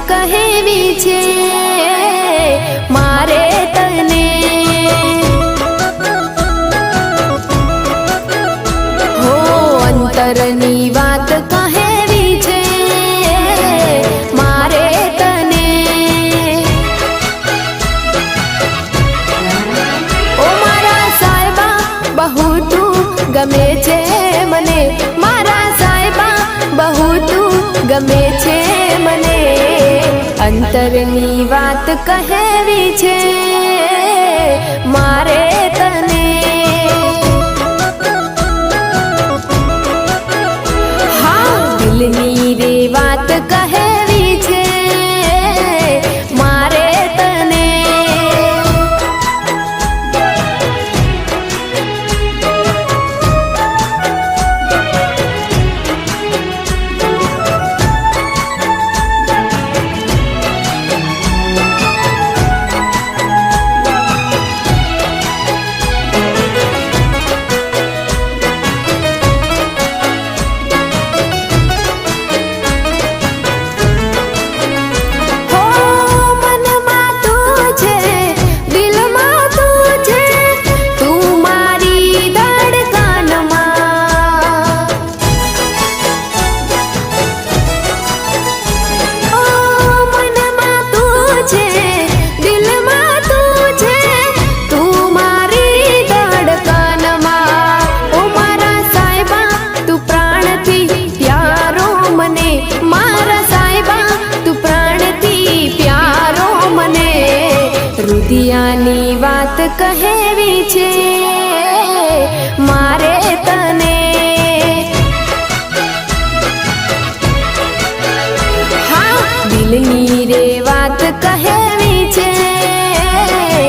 કહેવી છે મારે તને। હો અંતરની વાત કહેવી છે મારે તને। ઓ મારા સાહેબા બહુ તું ગમે છે મને, મારા સાહેબા બહુ તું ગમે છે મને। અંતરની વાત કહેવી છે મારે તને। હા દિલની રે વાત કહેવી છે મારે તને। રુદિયાની વાત કહેવી છે મારે